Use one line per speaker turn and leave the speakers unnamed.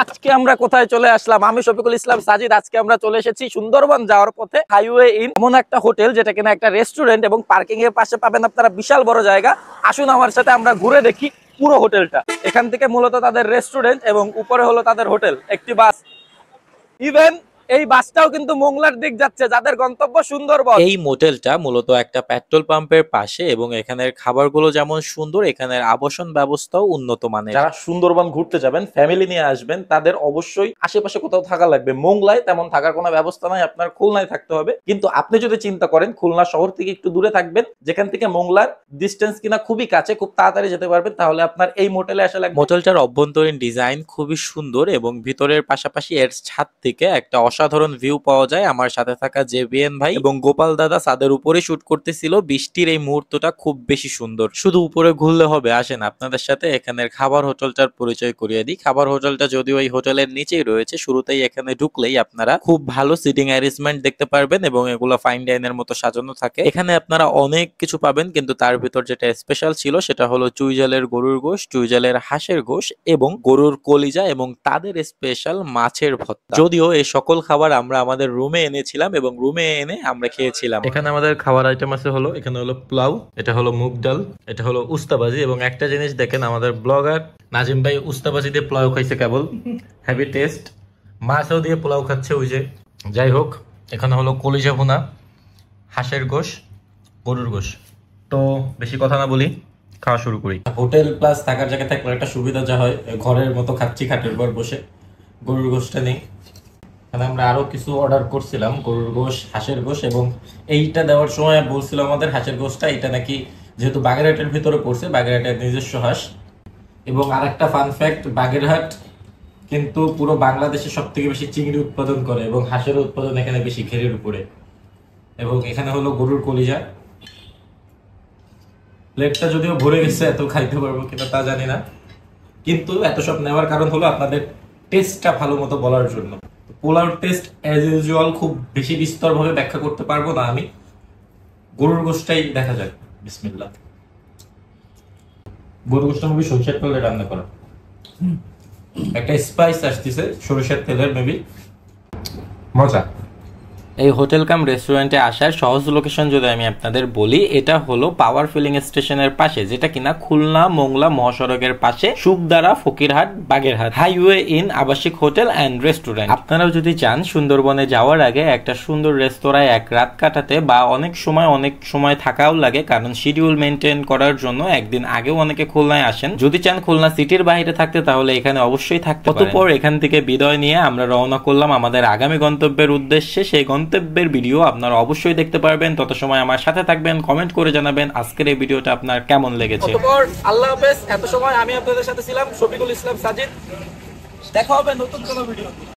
আজকে আমরা কোথায় চলে আসলাম? আমি শফিকুল ইসলাম সাজিদ। আজকে আমরা চলে এসেছি সুন্দরবন যাওয়ার পথে হাইওয়ে ইন, এমন একটা হোটেল যেটা কিনা একটা রেস্টুরেন্ট এবং পার্কিং এর পাশে পাবেন আপনারা বিশাল বড় জায়গা। আসুন আমার সাথে আমরা ঘুরে দেখি পুরো হোটেলটা। এখান থেকে মূলত তাদের রেস্টুরেন্ট এবং উপরে হলো তাদের হোটেল। একটি বাস, ইভেন এই বাসটাও কিন্তু মোংলার দিক যাচ্ছে, যাদের গন্তব্য সুন্দরবন।
এই মোটেলটা মূলত একটা পেট্রোল পাম্পের পাশে এবং এখানের খাবারগুলো যেমন সুন্দর, এখানের আবাসন ব্যবস্থাও উন্নত মানের।
যারা সুন্দরবন ঘুরতে যাবেন, ফ্যামিলি নিয়ে আসবেন, তাদের অবশ্যই আশেপাশে কোথাও থাকা লাগবে। মোংলায় তেমন থাকার কোনো ব্যবস্থা নাই, আপনার খুলনায় থাকতে হবে। কিন্তু আপনি যদি চিন্তা করেন খুলনা শহর থেকে একটু দূরে থাকবেন, যেখান থেকে মোংলার ডিস্টেন্স কিনা খুবই কাছে, খুব তাড়াতাড়ি যেতে পারবেন, তাহলে আপনার এই মোটেলে আসা লাগবে।
মোটেলটার অভ্যন্তরীণ ডিজাইন খুবই সুন্দর এবং ভিতরের পাশাপাশি এর ছাদ থেকে একটা অসাধারণ ভিউ পাওয়া যায়। আমার সাথে থাকা জেবিএন ভাই এবং গোপাল দাদা ছাদের উপরে শুট করতেছিল। বৃষ্টির এই মুহূর্তটা খুব বেশি সুন্দর। শুধু উপরে ঘুরলে হবে, আসেন আপনাদের সাথে এখানের খাবার হোটেলটার পরিচয় করিয়ে দিই। খাবার হোটেলটা যদিও এই হোটেলের নিচেই রয়েছে, শুরুতেই এখানে ঢুকলেই আপনারা খুব ভালো সিটিং অ্যারেঞ্জমেন্ট দেখতে পারবেন এবং এগুলো ফাইন ডাইনের মতো সাজানো থাকে। এখানে আপনারা অনেক কিছু পাবেন, কিন্তু তার ভিতর যেটা স্পেশাল ছিল সেটা হলো চুইঝালের গরুর গোশ, চুইঝালের হাঁসের গোশ এবং গরুর কলিজা এবং তাদের স্পেশাল মাছের ভর্তা। যদিও এই সকল খাবার আমরা আমাদের রুমে এনেছিলাম এবং রুমে এনে আমরা খেয়েছিলাম। এখানে আমাদের খাবার আইটেম আছে হলো, এখানে হলো পোলাও, এটা হলো মুগ ডাল, এটা হলো উস্তাবাজি এবং একটা জিনিস দেখেন, আমাদের ব্লগার নাজিম ভাই উস্তাবাজি দিয়ে পোলাও খাইছে কেবল, হেভি টেস্ট। মাছও দিয়ে পোলাও খাচ্ছে ওই যে। যাই হোক, এখানে হলো কলিজা ভুনা, হাঁসের গোশ, গরুর গোশ। তো বেশি কথা না বলি, খাওয়া শুরু করি। হোটেল প্লাস থাকার জায়গা থাকলে একটা সুবিধা যা হয়, ঘরের মতো খাচ্ছি খাটের পর বসে। গরুর গোশটা নেই, এখানে আমরা আরো কিছু অর্ডার করছিলাম, গরুর গোশ, হাঁসের গোশ, এবং এইটা দেওয়ার সময় বলছিল আমাদের হাঁসের গোশটা এটা নাকি যেহেতু বাগেরহাটের ভিতরে পড়ছে, বাগেরহাটের নিজস্ব হাঁস। এবং আরেকটা ফান ফ্যাক্ট, বাগেরহাট কিন্তু পুরো বাংলাদেশে সব থেকে বেশি চিংড়ি উৎপাদন করে এবং হাঁসের উৎপাদন এখানে বেশি ঘেরের উপরে। এবং এখানে হলো গরুর কলিজা। প্লেটটা যদিও ভরে গেছে, এত খাইতে পারবো কিনা তা জানি না, কিন্তু এত সব নেওয়ার কারণ হলো আপনাদের টেস্টটা ভালো মতো বলার জন্য। পোলাওর টেস্ট অ্যাজ ইউজুয়াল খুব বেশি বিস্তর ভাবে ব্যাখ্যা করতে পারবো না আমি, গরুর গোশটাই দেখা যাক। বিসমিল্লাহ। গরুর গোশটা খুবই সরিষার তেলে রান্না করা, একটা স্পাইস আসতেছে সরিষার তেলের, মেবি মজা। এই হোটেল কাম রেস্টুরেন্টে আসার সহজ লোকেশন যদি আমি আপনাদের বলি, এটা হলো পাওয়ার ফিলিং স্টেশনের পাশে, যেটা কিনা খুলনা মোংলা মহাসড়কের পাশে, সুকদারা, ফকিরহাট, বাগেরহাট। হাইওয়ে ইন আবাসিক হোটেল অ্যান্ড রেস্টুরেন্ট। আপনারাও যদি চান সুন্দরবনে যাওয়ার আগে একটা সুন্দর রেস্তোরাঁয় এক রাত কাটাতে, বা অনেক সময় থাকাও লাগে, কারণ শিডিউল মেনটেন করার জন্য একদিন আগেও অনেকে খুলনায় আসেন। যদি চান খুলনা সিটির বাইরে থাকতে, তাহলে এখানে অবশ্যই থাকতে পারেন। অতঃপর এখান থেকে বিদায় নিয়ে আমরা রওনা করলাম আমাদের আগামী গন্তব্যের উদ্দেশ্যে। সেই গন্তব্যের ভিডিও আপনারা অবশ্যই দেখতে পারবেন। তত সময় আমার সাথে থাকবেন, কমেন্ট করে জানাবেন আজকের এই ভিডিওটা আপনার কেমন লেগেছে।
আল্লাহ হাফেজ। এত সময় আমি আপনাদের সাথে ছিলাম শফিকুল ইসলাম সাজিদ। দেখা হবে নতুন কোনো ভিডিও।